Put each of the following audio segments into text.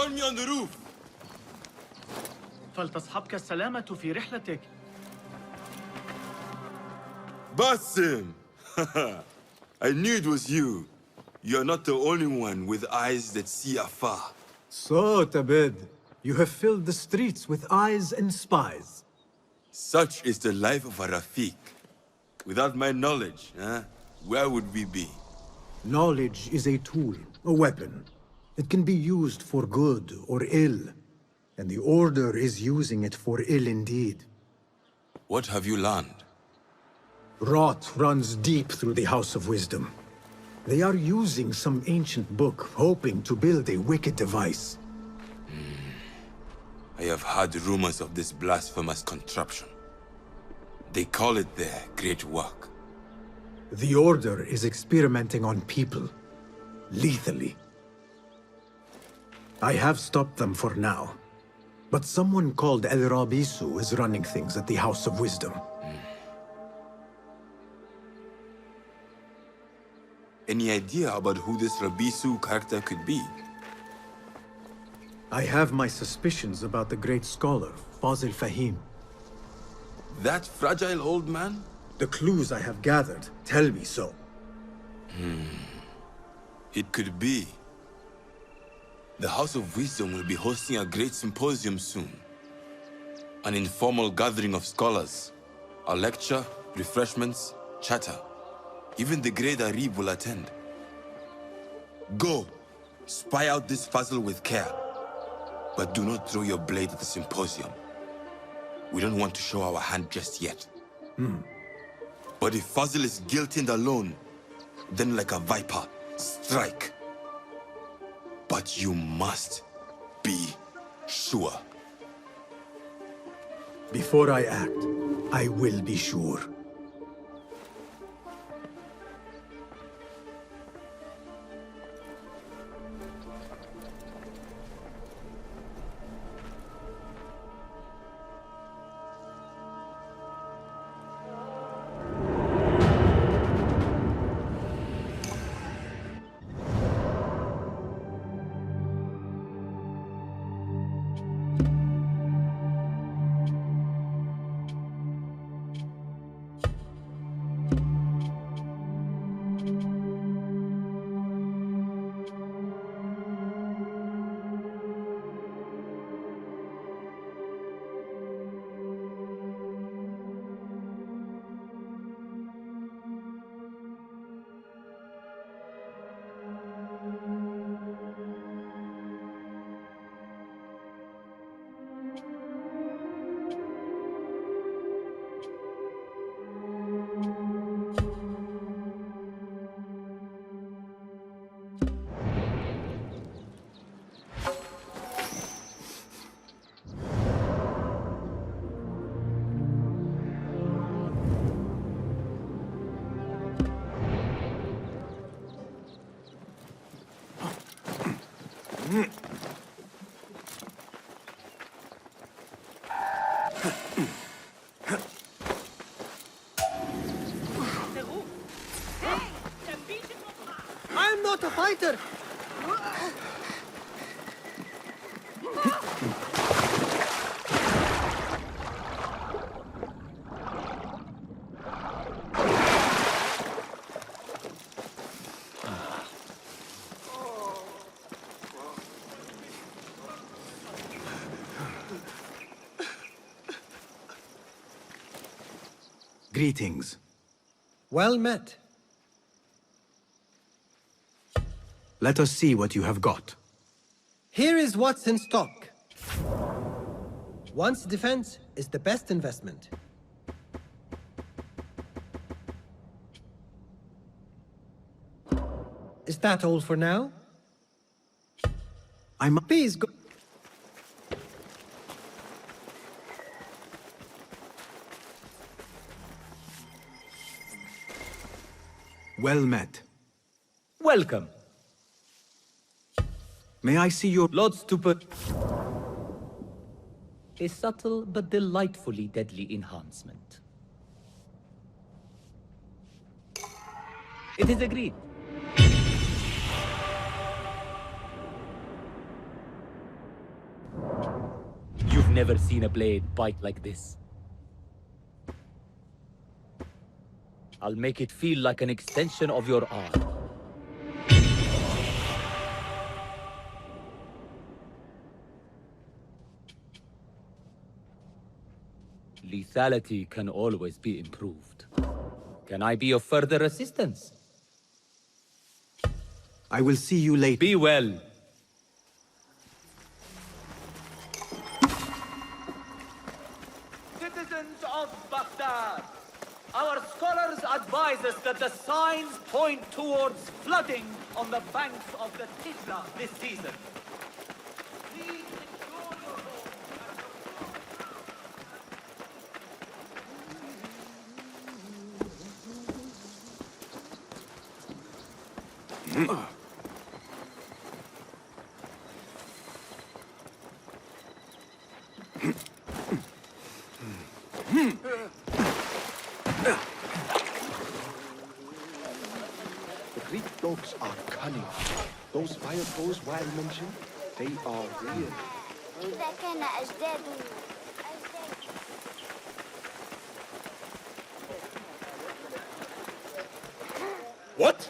join me on the roof. فلتصحبك السلامة في رحلتك. Basim! I knew it was you. You're not the only one with eyes that see afar. So, Tabid, you have filled the streets with eyes and spies. Such is the life of a Rafiq. Without my knowledge, where would we be? Knowledge is a tool, a weapon. It can be used for good or ill. And the Order is using it for ill indeed. What have you learned? Rot runs deep through the House of Wisdom. They are using some ancient book, hoping to build a wicked device. I have heard rumors of this blasphemous contraption. They call it their great work. The Order is experimenting on people, lethally. I have stopped them for now. But someone called El Rabisu is running things at the House of Wisdom. Any idea about who this Rabisu character could be? I have my suspicions about the great scholar, Fazil Fahim. That fragile old man? The clues I have gathered tell me so. It could be. The House of Wisdom will be hosting a great symposium soon. An informal gathering of scholars. A lecture, refreshments, chatter. Even the great Arib will attend. Go, spy out this puzzle with care. But do not throw your blade at the symposium. We don't want to show our hand just yet. But if Fazil is guilty and alone, then like a viper, strike. But you must be sure. Before I act, I will be sure. I'm not a fighter! Greetings. Well met. Let us see what you have got. Here is what's in stock. One's defense is the best investment. Is that all for now? Please go. Well met. Welcome. May I see your... Lord Stupid. A subtle but delightfully deadly enhancement. It is agreed. never seen a blade bite like this. I'll make it feel like an extension of your arm. Lethality can always be improved. Can I be of further assistance? I will see you later. Be well. Citizens of Baghdad, our scholars advise us that the signs point towards flooding on the banks of the Tisla this season. Please ensure your The Greek dogs are cunning. Those fire foes Wael mentioned, they are real. إذا كان أجداده What?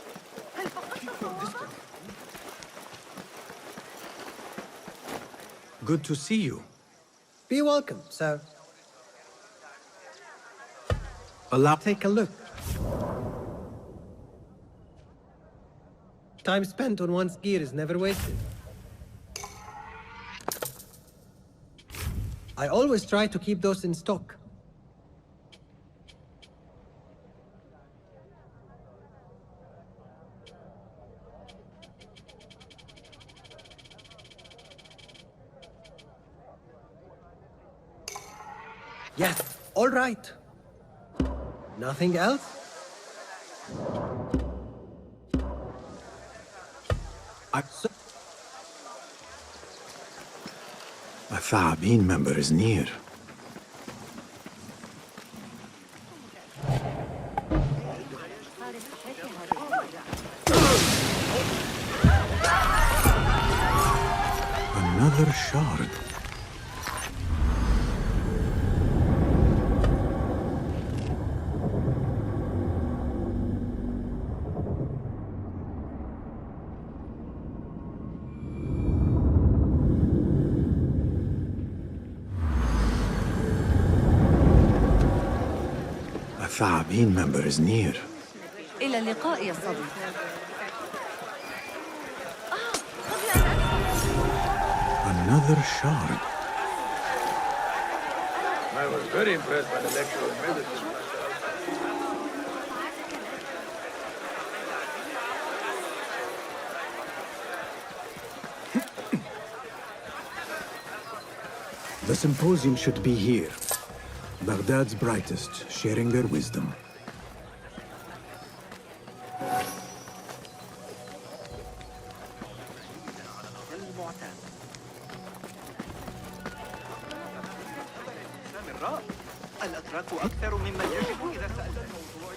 Good to see you. Be welcome, sir. Take a look. Time spent on one's gear is never wasted. I always try to keep those in stock. Yes, all right. Nothing else? A Tha'abin member is near. Another shard. A Tha'abin member is near. إلى اللقاء يا صديقي. Another shard. I was very impressed by the lecture on medicine. The symposium should be here. Baghdad's brightest, sharing their wisdom.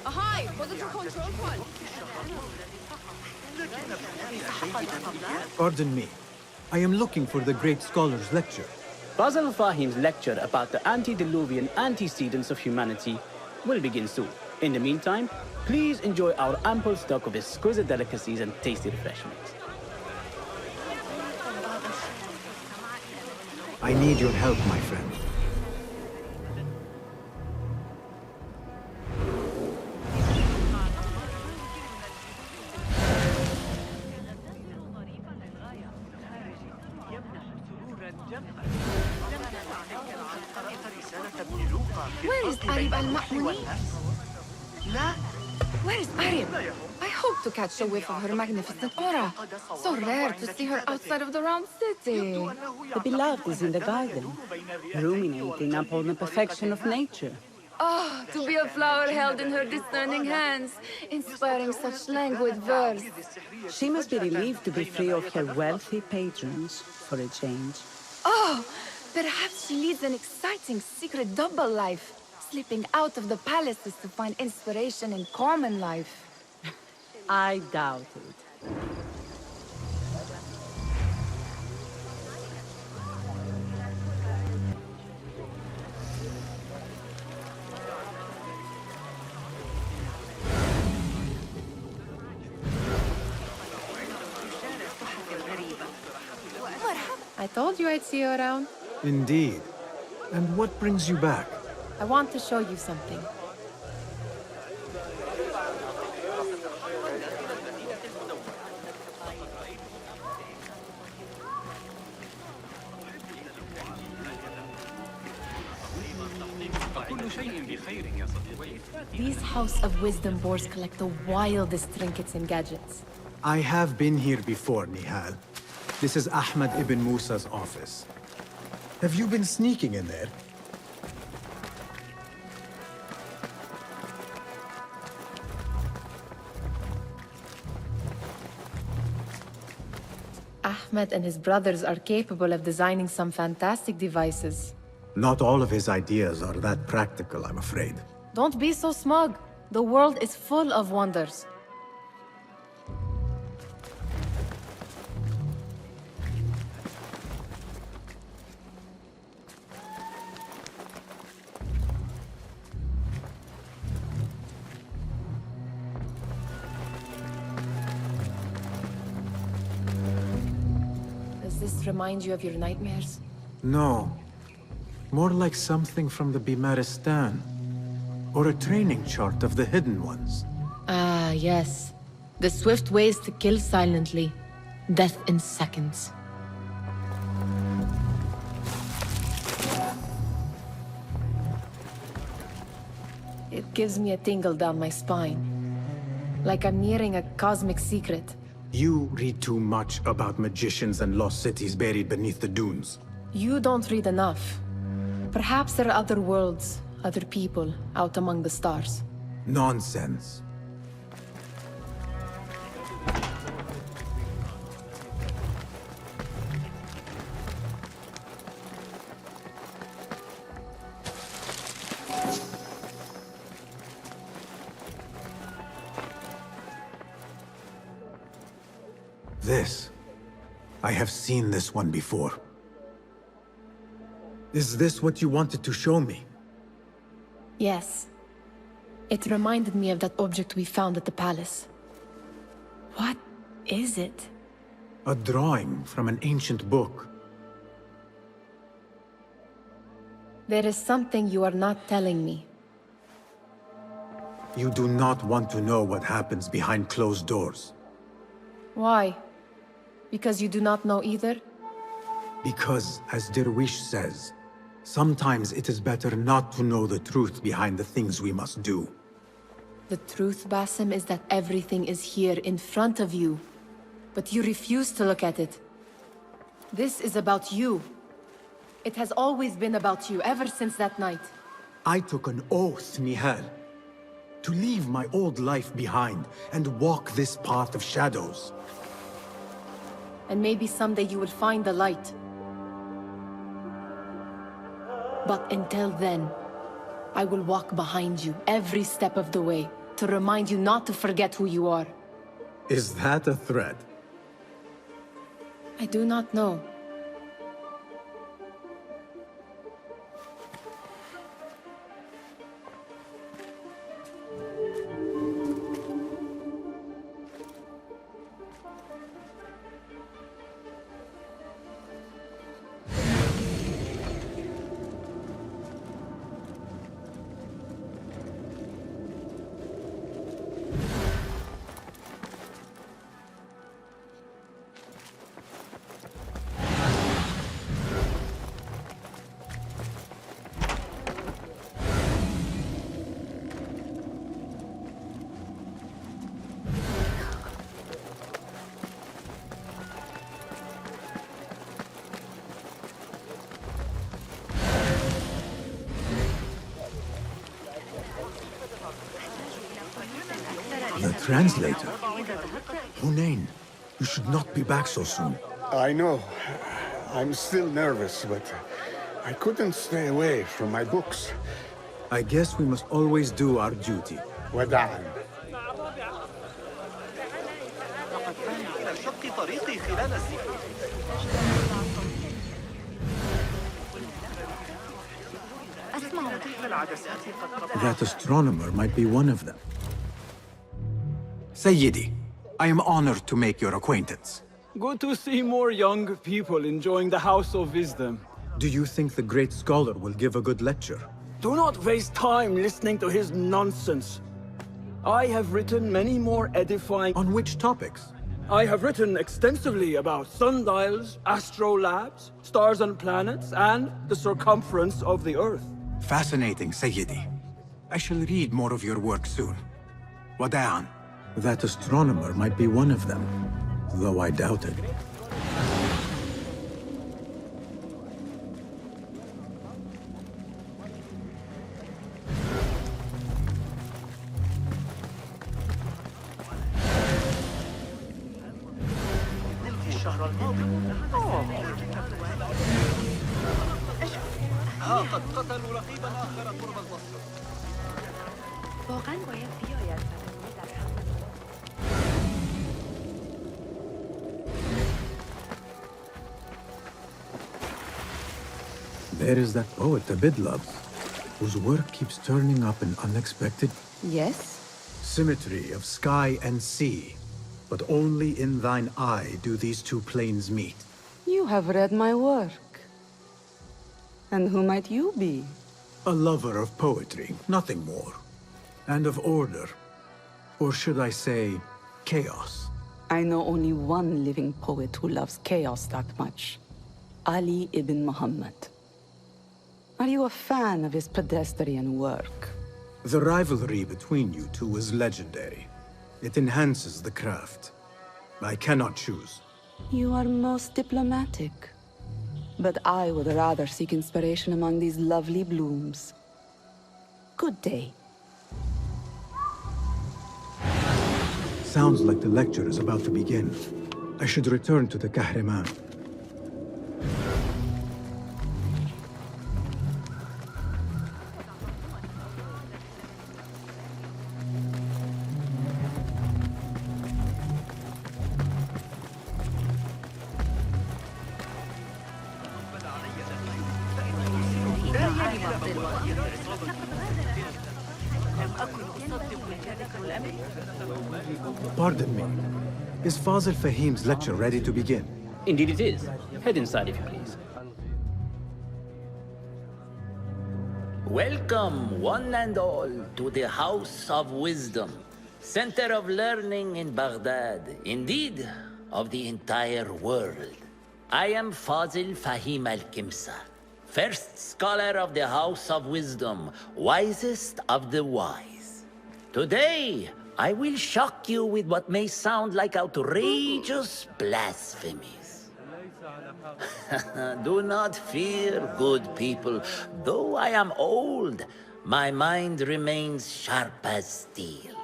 Hi, what is your control point? Pardon me. I am looking for the great scholar's lecture. Basil Fahim's lecture about the antediluvian antecedents of humanity will begin soon. In the meantime, please enjoy our ample stock of exquisite delicacies and tasty refreshments. I need your help, my friend. Where is Arib al-Ma'muni? Where is Arib? I hope to catch a whiff of her magnificent aura. So rare to see her outside of the round city. The beloved is in the garden, ruminating upon the perfection of nature. Oh, to be a flower held in her discerning hands, inspiring such languid verse. She must be relieved to be free of her wealthy patrons for a change. Oh, perhaps she leads an exciting secret double life, slipping out of the palaces to find inspiration in common life. I doubt it. told you I'd see you around. Indeed. And what brings you back? I want to show you something. These House of Wisdom boards collect the wildest trinkets and gadgets. I have been here before, Nihal. This is Ahmed ibn Musa's office. Have you been sneaking in there? Ahmed and his brothers are capable of designing some fantastic devices. Not all of his ideas are that practical, I'm afraid. Don't be so smug. The world is full of wonders. Does this remind you of your nightmares? No. More like something from the Bimaristan. Or a training chart of the Hidden Ones. Ah, yes. The swift ways to kill silently. Death in seconds. It gives me a tingle down my spine. Like I'm nearing a cosmic secret. You read too much about magicians and lost cities buried beneath the dunes. You don't read enough. Perhaps there are other worlds, other people, out among the stars. Nonsense. This. I have seen this one before. Is this what you wanted to show me? Yes. It reminded me of that object we found at the palace. What is it? A drawing from an ancient book. There is something you are not telling me. You do not want to know what happens behind closed doors. Why? Because you do not know either? Because, as Derwish says, sometimes it is better not to know the truth behind the things we must do. The truth, Basim, is that everything is here in front of you. But you refuse to look at it. This is about you. It has always been about you, ever since that night. I took an oath, Nihal, to leave my old life behind and walk this path of shadows. And maybe someday you will find the light. But until then, I will walk behind you every step of the way to remind you not to forget who you are. Is that a threat? I do not know. The translator? Hunain, you should not be back so soon. I know. I'm still nervous, but I couldn't stay away from my books. I guess we must always do our duty. وداعاً. That astronomer might be one of them. Sayyidi, I am honored to make your acquaintance. Good to see more young people enjoying the House of Wisdom. Do you think the great scholar will give a good lecture? Do not waste time listening to his nonsense. I have written many more edifying... On which topics? I have written extensively about sundials, astrolabes, stars and planets, and the circumference of the Earth. Fascinating, Sayyidi. I shall read more of your work soon. Wada'an. That astronomer might be one of them, though I doubt it. قد قتلوا رقيبا آخر قرب البصرة. There is that poet Abid loves, whose work keeps turning up in unexpected... Yes? Symmetry of sky and sea. But only in thine eye do these two planes meet. You have read my work. And who might you be? A lover of poetry, nothing more. And of order. Or should I say, chaos. I know only one living poet who loves chaos that much. Ali ibn Muhammad. Are you a fan of his pedestrian work? The rivalry between you two is legendary. It enhances the craft. I cannot choose. You are most diplomatic. But I would rather seek inspiration among these lovely blooms. Good day. Sounds like the lecture is about to begin. I should return to the Kahraman. Pardon me. Is Fazil Fahim's lecture ready to begin? Indeed it is. Head inside if you please. Welcome, one and all, to the House of Wisdom, center of learning in Baghdad, indeed, of the entire world. I am Fazil Fahim al-Kimsa, first scholar of the House of Wisdom, wisest of the wise. Today, I will shock you with what may sound like outrageous blasphemies. Do not fear, good people. Though I am old, my mind remains sharp as steel.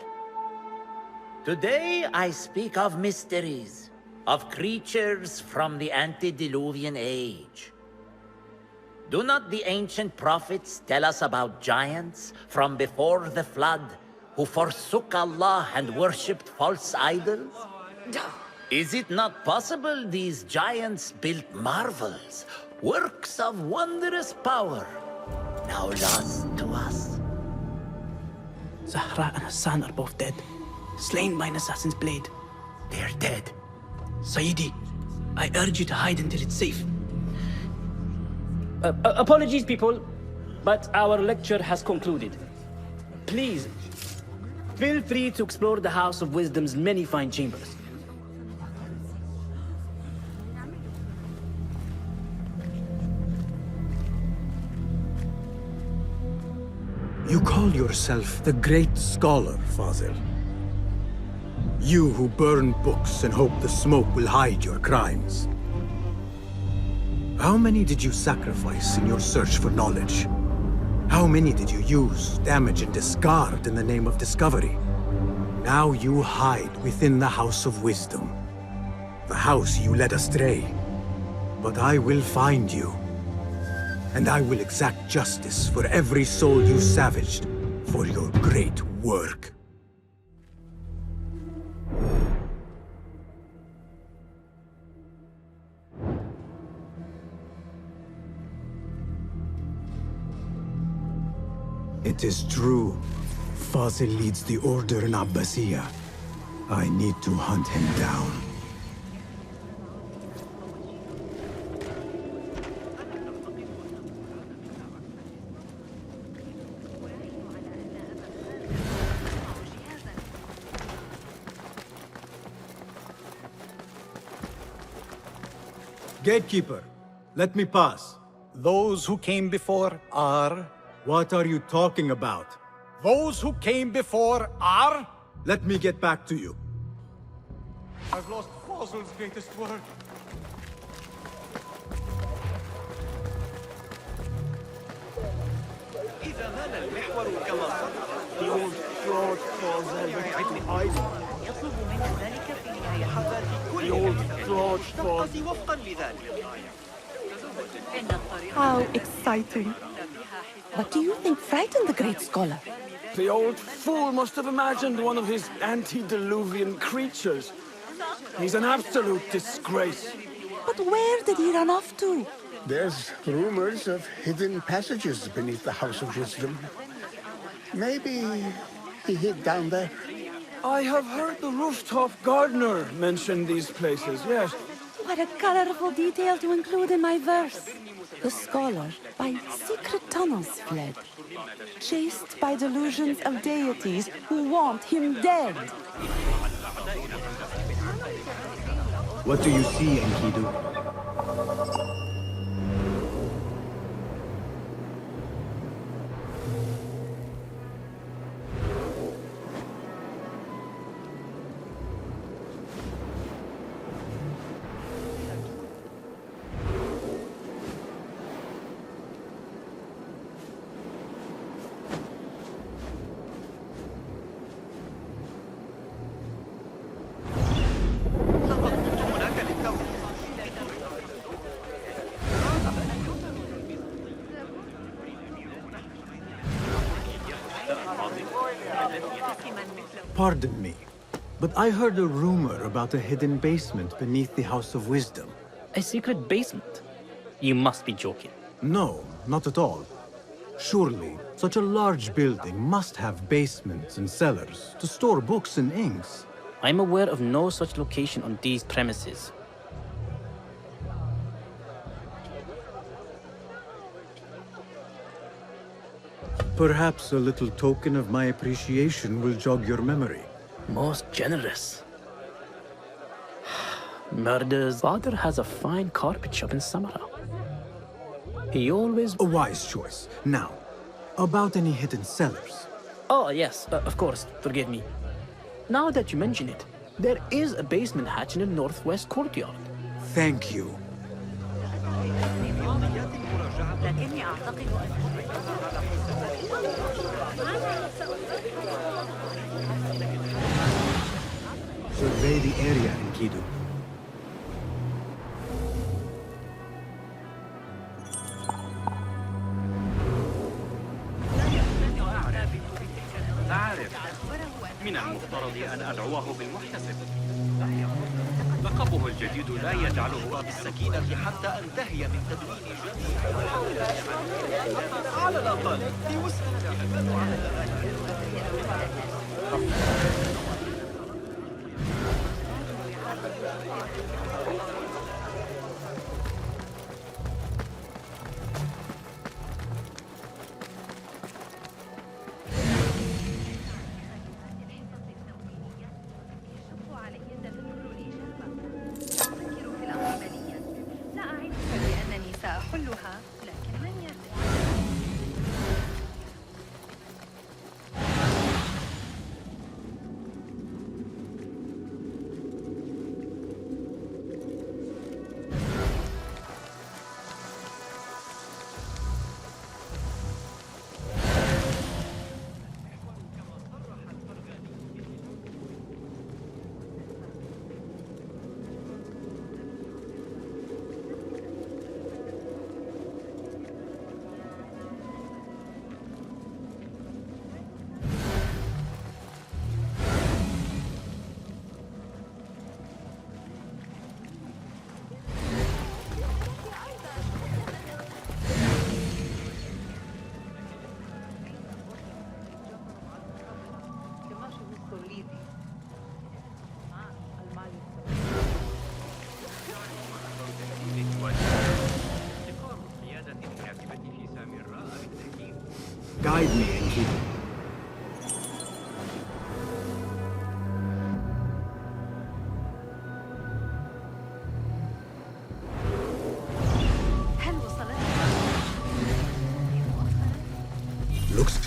Today I speak of mysteries, of creatures from the antediluvian age. Do not the ancient prophets tell us about giants from before the flood, who forsook Allah and worshipped false idols? Is it not possible these giants built marvels, works of wondrous power, now lost to us? Zahra and Hassan are both dead, slain by an assassin's blade. They're dead. Sayyidi, I urge you to hide until it's safe. Apologies, people, but our lecture has concluded. Please, feel free to explore the House of Wisdom's many fine chambers. You call yourself the great scholar, Fazil. You who burn books and hope the smoke will hide your crimes. How many did you sacrifice in your search for knowledge? How many did you use, damage, and discard in the name of discovery? Now you hide within the House of Wisdom. The house you led astray. But I will find you. And I will exact justice for every soul you savaged for your great work. It is true. Fazil leads the order in Abbasiyah. I need to hunt him down. Gatekeeper, let me pass. Those who came before are... What are you talking about? Those who came before are... Let me get back to you. I've lost Fazl's greatest word. إذا مال المحور كما صدر The old fraud falls over hiding. يطلب منا ذلك في نهاية كل The old fraud falls. تقضي وفقا لذلك. How exciting. What do you think frightened the great scholar? The old fool must have imagined one of his antediluvian creatures. He's an absolute disgrace. But where did he run off to? There's rumors of hidden passages beneath the House of Wisdom. Maybe he hid down there. I have heard the rooftop gardener mention these places, yes. What a colorful detail to include in my verse. The scholar by secret tunnels fled, chased by delusions of deities who want him dead. What do you see, Enkidu? Pardon me, but I heard a rumor about a hidden basement beneath the House of Wisdom. A secret basement? You must be joking. No, not at all. Surely, such a large building must have basements and cellars to store books and inks. I'm aware of no such location on these premises. Perhaps a little token of my appreciation will jog your memory. Most generous. Murder's father has a fine carpet shop in Samara. He always... A wise choice. Now, about any hidden cellars? Oh, yes, of course, forgive me. Now that you mention it, there is a basement hatch in the northwest courtyard. Thank you. Survey the area, Enkidu. من المفترض أن أدعوه بالمحتسب. لقبه الجديد لا يجعله بالسكينة حتى أنتهي من تدوين جميع على الأقل في وسط سأحلها لكن من يدري Guide me, Enkidu.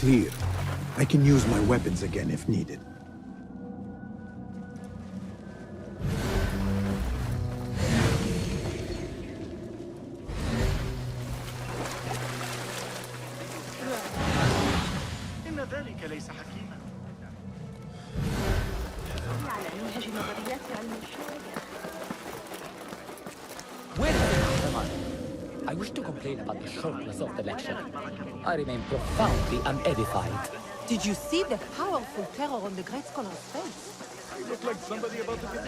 clear. I can use my weapons again if needed. إن ذلك ليس حكيما. Where is the cameraman? I wish to complain about the shortness of the lecture. I remain profoundly unedified. Did you see the powerful terror on the great scholar's face? He looked like somebody about to get...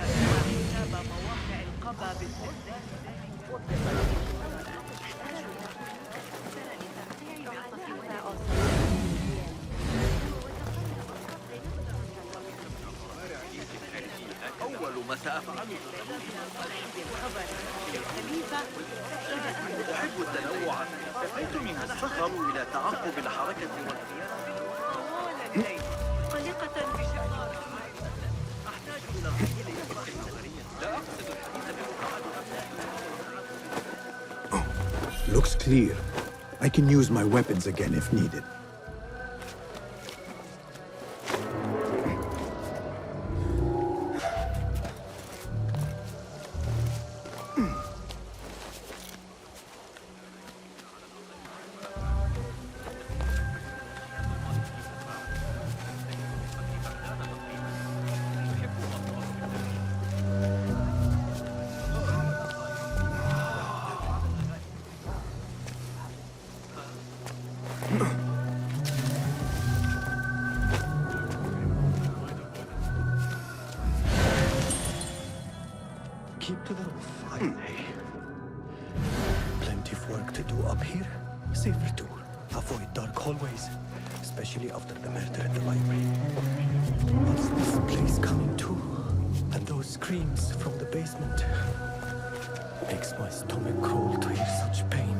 أول ما سأفعله أحب التنوع. انتهيت من السفر إلى تعقب الحركة والقيادة. طليقة بشعار. أحتاج إلى الرحيل إلى السفرية. لا أقصد الحديث بمقعد. Looks clear. I can use my weapons again if needed. Keep to the roof, finally. Plenty of work to do up here. Safer too. Avoid dark hallways, especially after the murder in the library. What's this place coming to? And those screams from the basement. Makes my stomach crawl to hear such pain.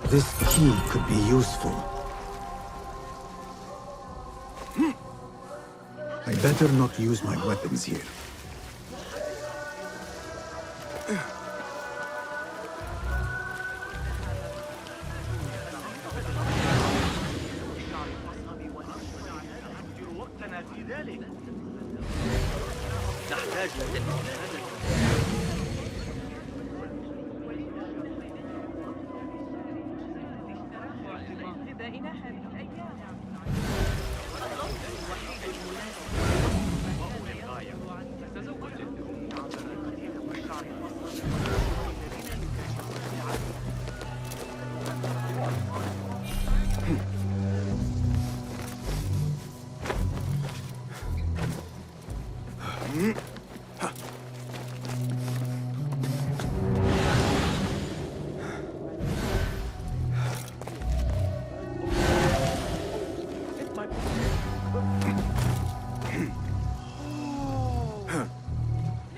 This key could be useful. I better not use my weapons here. وقتنا في ذلك. نحتاج إلى المساعدة.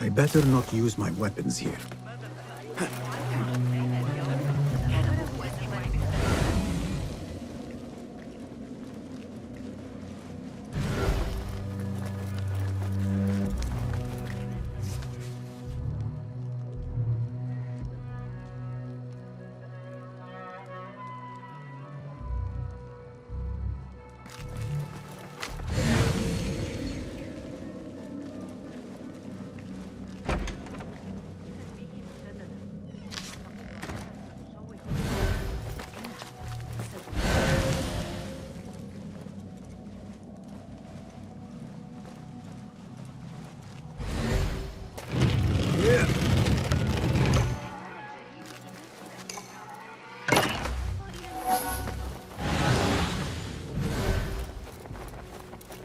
I better not use my weapons here.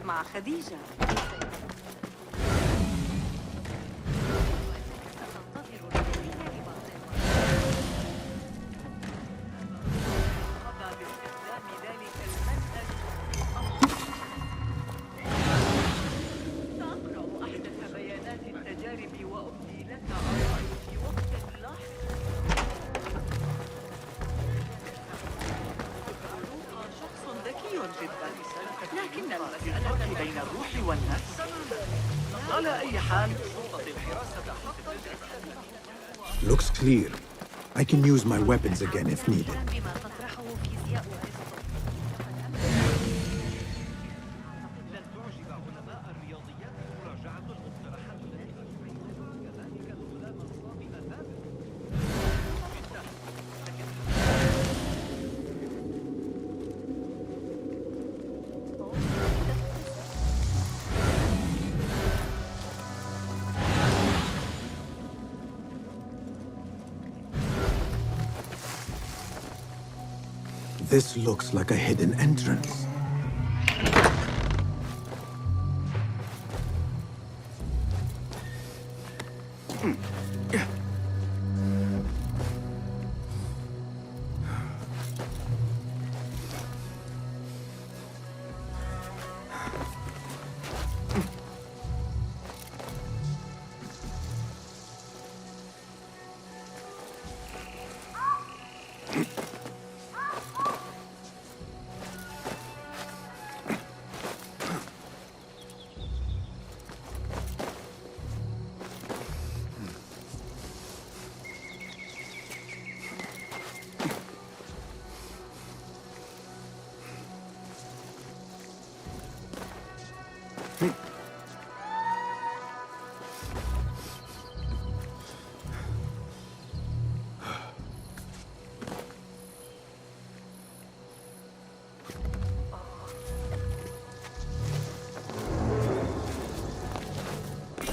مع خديجة. على أي حال شرطة الحراسة Looks clear. I can use my weapons again if needed. This looks like a hidden entrance.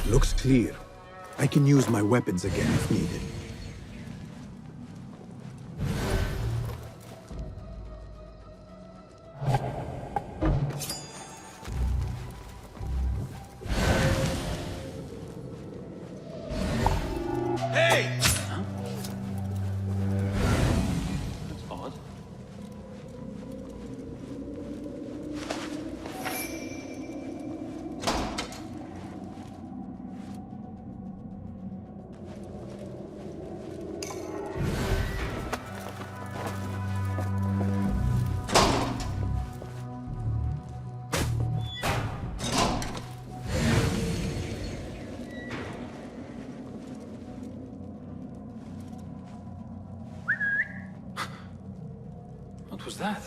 Looks clear. I can use my weapons again if needed. Hey! That's odd. What was that?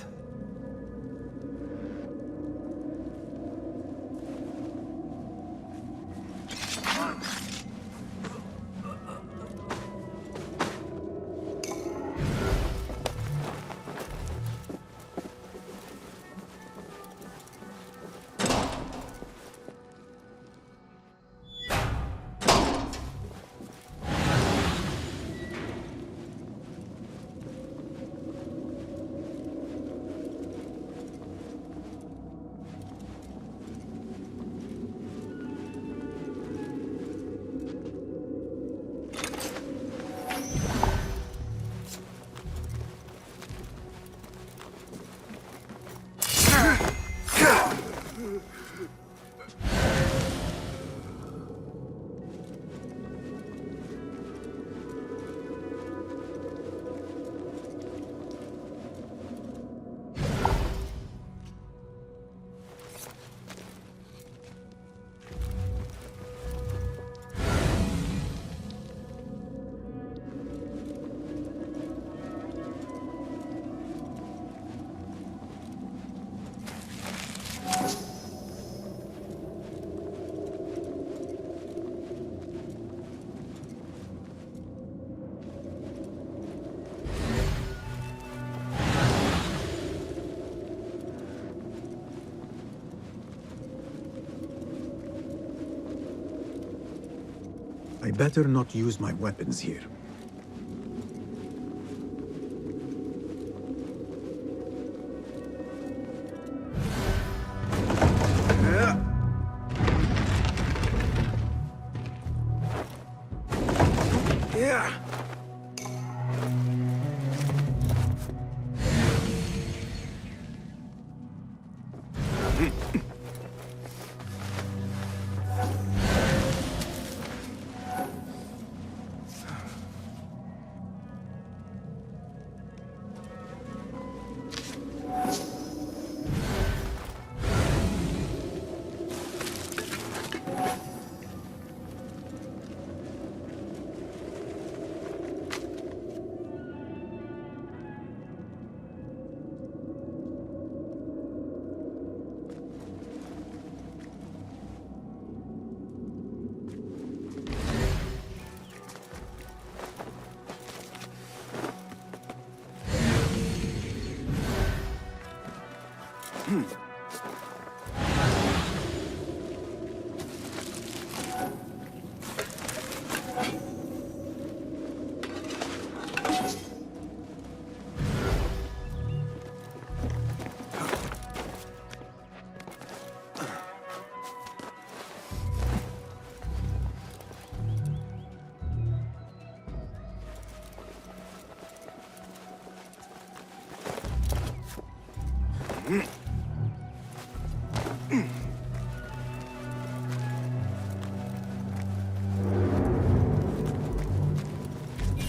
I better not use my weapons here.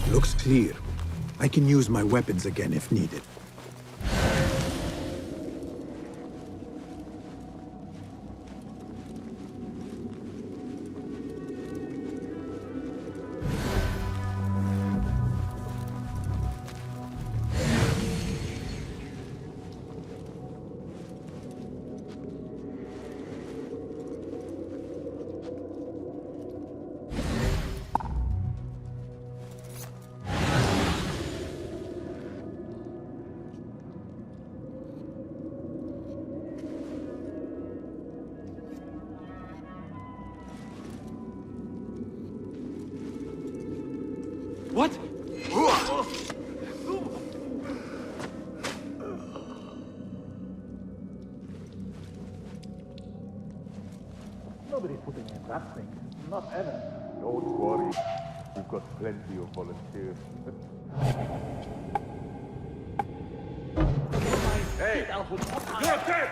Looks clear. I can use my weapons again if needed. What? Nobody's putting in that thing. Not Evan. Don't worry. We've got plenty of volunteers. Hey! You're dead!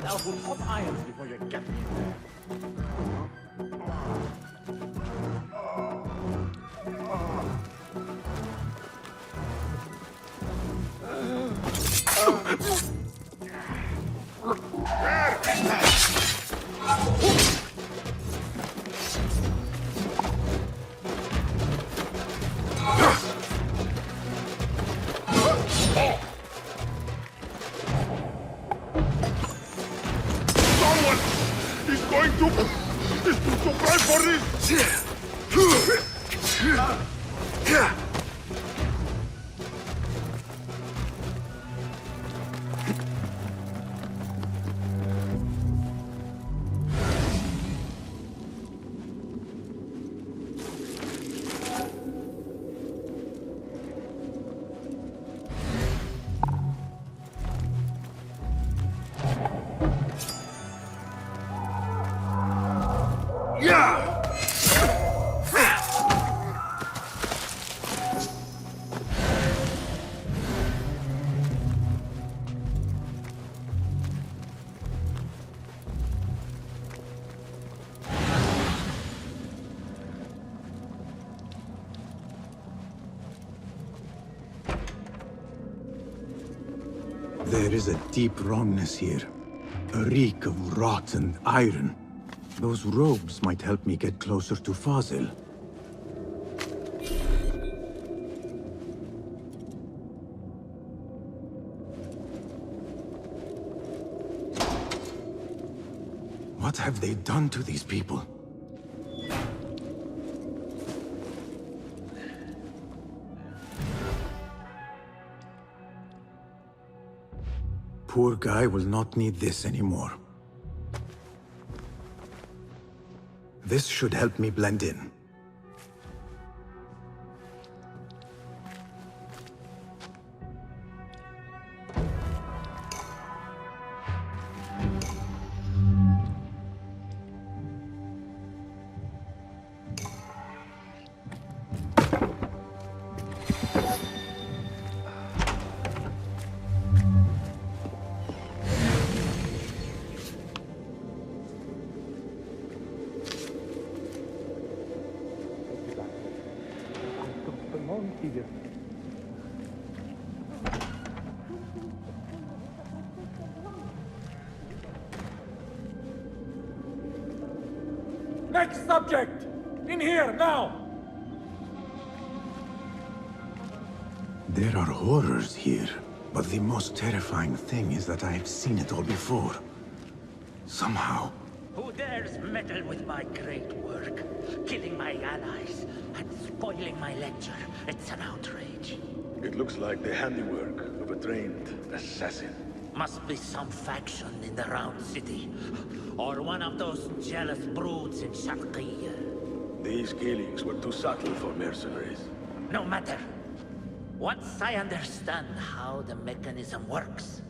I'll put hot irons before you get me. He's going to cry for this! There is a deep wrongness here. A reek of rotten iron. Those robes might help me get closer to Fazil. What have they done to these people? Poor guy will not need this anymore. This should help me blend in. Next subject! In here, now! There are horrors here, but the most terrifying thing is that I have seen it all before. Somehow. Who dares meddle with my great work? Killing my allies and spoiling my lecture. It's an outrage. It looks like the handiwork of a trained assassin. Must be some faction in the Round City. Or one of those jealous broods in Sharqiyya. These killings were too subtle for mercenaries. No matter. Once I understand how the mechanism works,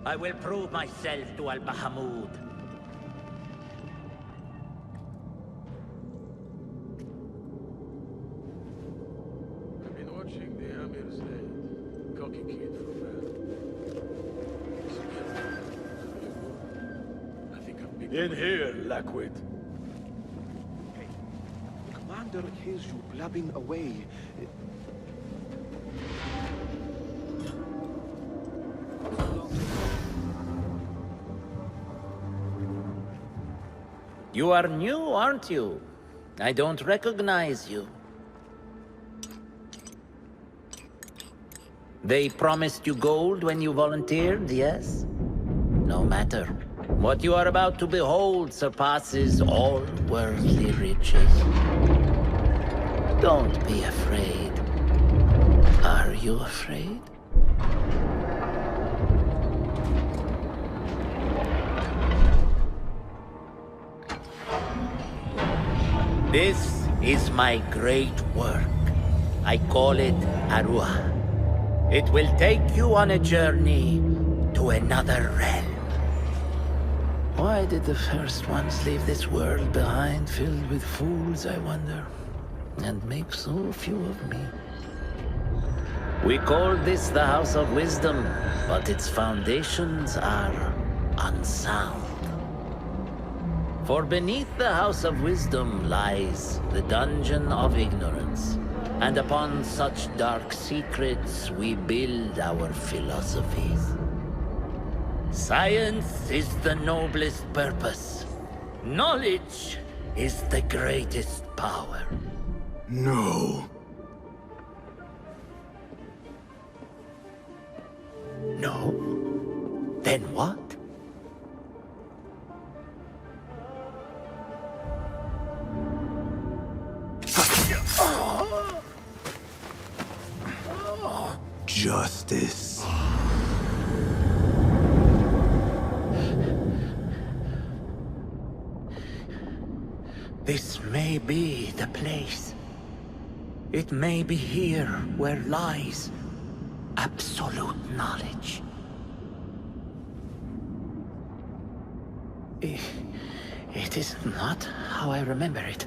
I will prove myself to Al-Bahamud. I've been watching the Amir's head. Cocky kid from I think I'm big. In here, Lackwit. The commander hears you blabbing away. You are new, aren't you? I don't recognize you. They promised you gold when you volunteered, yes? No matter. What you are about to behold surpasses all worldly riches. Don't be afraid. Are you afraid? This is my great work. I call it Arua. It will take you on a journey to another realm. Why did the first ones leave this world behind, filled with fools, I wonder, and make so few of me? We call this the House of Wisdom, but its foundations are unsound. For beneath the House of Wisdom lies the Dungeon of Ignorance, and upon such dark secrets we build our philosophies. Science is the noblest purpose. Knowledge is the greatest power. No. No? Then what? Justice. This may be the place. It may be here where lies absolute knowledge. It is not how I remember it.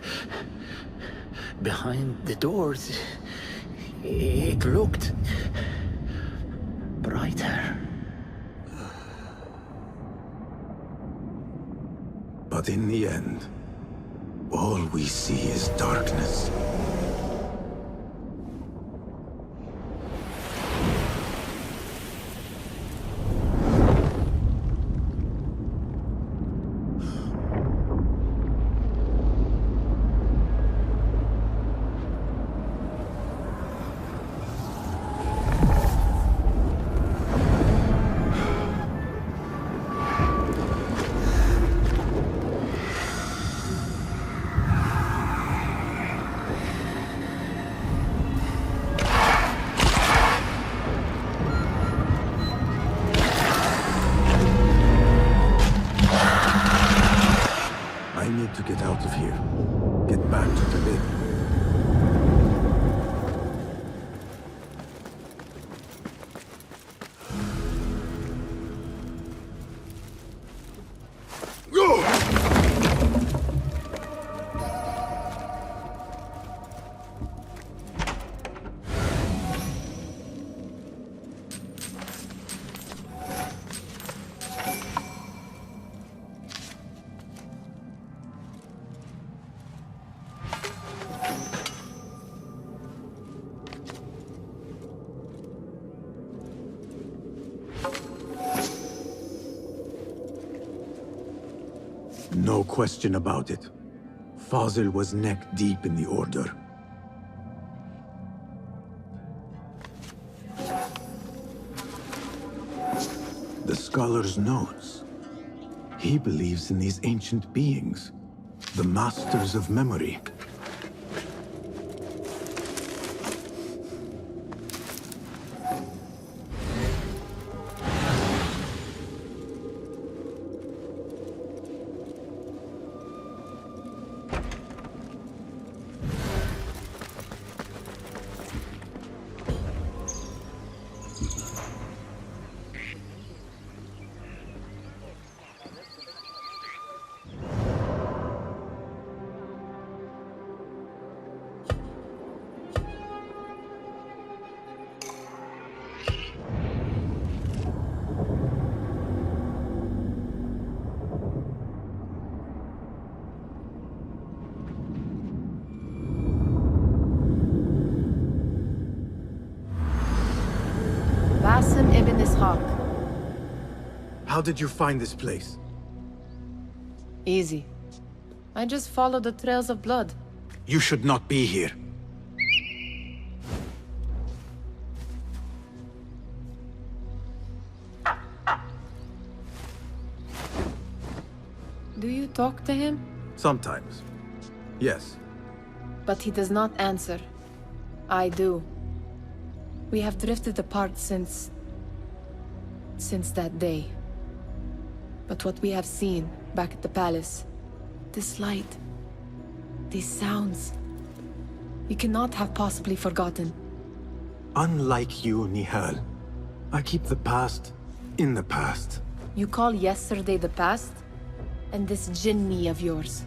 Behind the doors, it looked brighter. But in the end, all we see is darkness. I need to get out of here. Get back to the lake. No question about it. Fazil was neck-deep in the Order. The scholar's notes. He believes in these ancient beings, the masters of memory. Basim ibn Ishaq. How did you find this place? Easy. I just followed the trails of blood. You should not be here. Do you talk to him? Sometimes. Yes. But he does not answer. I do. We have drifted apart since that day. But what we have seen back at the palace, this light, these sounds, we cannot have possibly forgotten. Unlike you, Nihal, I keep the past in the past. You call yesterday the past? And this jinni of yours,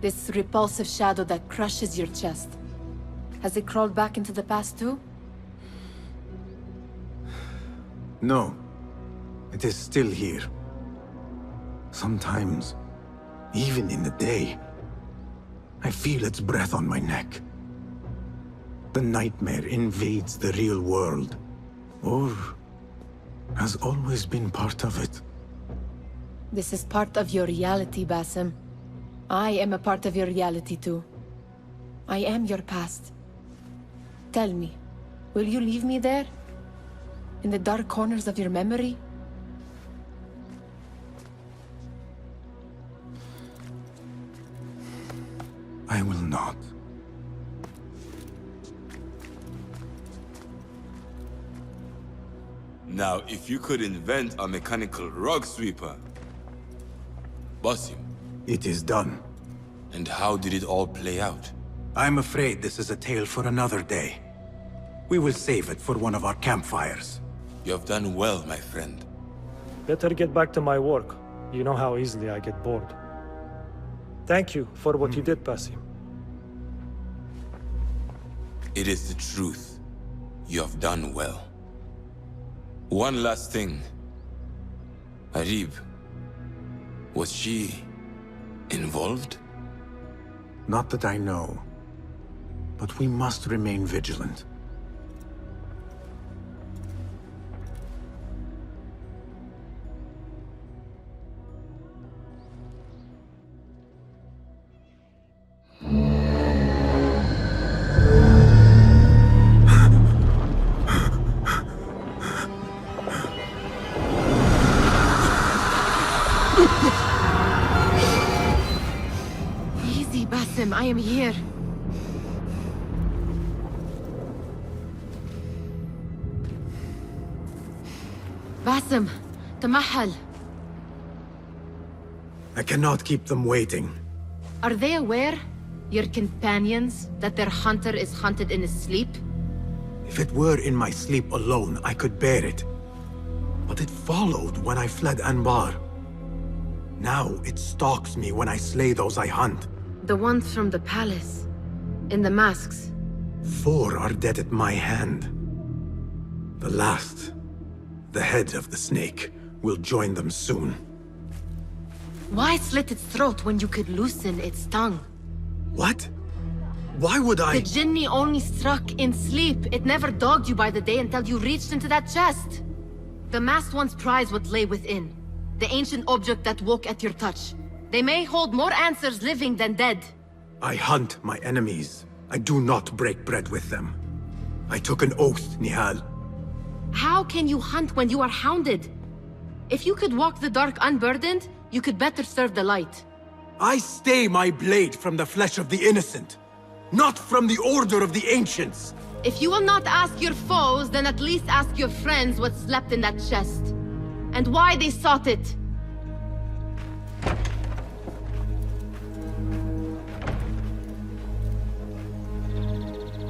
this repulsive shadow that crushes your chest, has it crawled back into the past too? No. It is still here. Sometimes, even in the day, I feel its breath on my neck. The nightmare invades the real world, or has always been part of it. This is part of your reality, Basim. I am a part of your reality too. I am your past. Tell me, will you leave me there? In the dark corners of your memory? I will not. Now, if you could invent a mechanical rug sweeper... Basim. It is done. And how did it all play out? I'm afraid this is a tale for another day. We will save it for one of our campfires. You have done well, my friend. Better get back to my work. You know how easily I get bored. Thank you for what you did, Basim. It is the truth. You have done well. One last thing. Arib, was she involved? Not that I know. But we must remain vigilant. Easy, Basim, I am here. Basim, Tamahal. I cannot keep them waiting. Are they aware, your companions, that their hunter is hunted in his sleep? If it were in my sleep alone, I could bear it. But it followed when I fled Anbar. Now it stalks me when I slay those I hunt. The ones from the palace, in the masks. 4 are dead at my hand. The last, the head of the snake, will join them soon. Why slit its throat when you could loosen its tongue? What? Why would I? The Jinni only struck in sleep. It never dogged you by the day until you reached into that chest. The masked ones prize what lay within. The ancient object that woke at your touch. They may hold more answers living than dead. I hunt my enemies. I do not break bread with them. I took an oath, Nihal. How can you hunt when you are hounded? If you could walk the dark unburdened, you could better serve the light. I stay my blade from the flesh of the innocent, not from the order of the ancients. If you will not ask your foes, then at least ask your friends what slept in that chest. And why they sought it.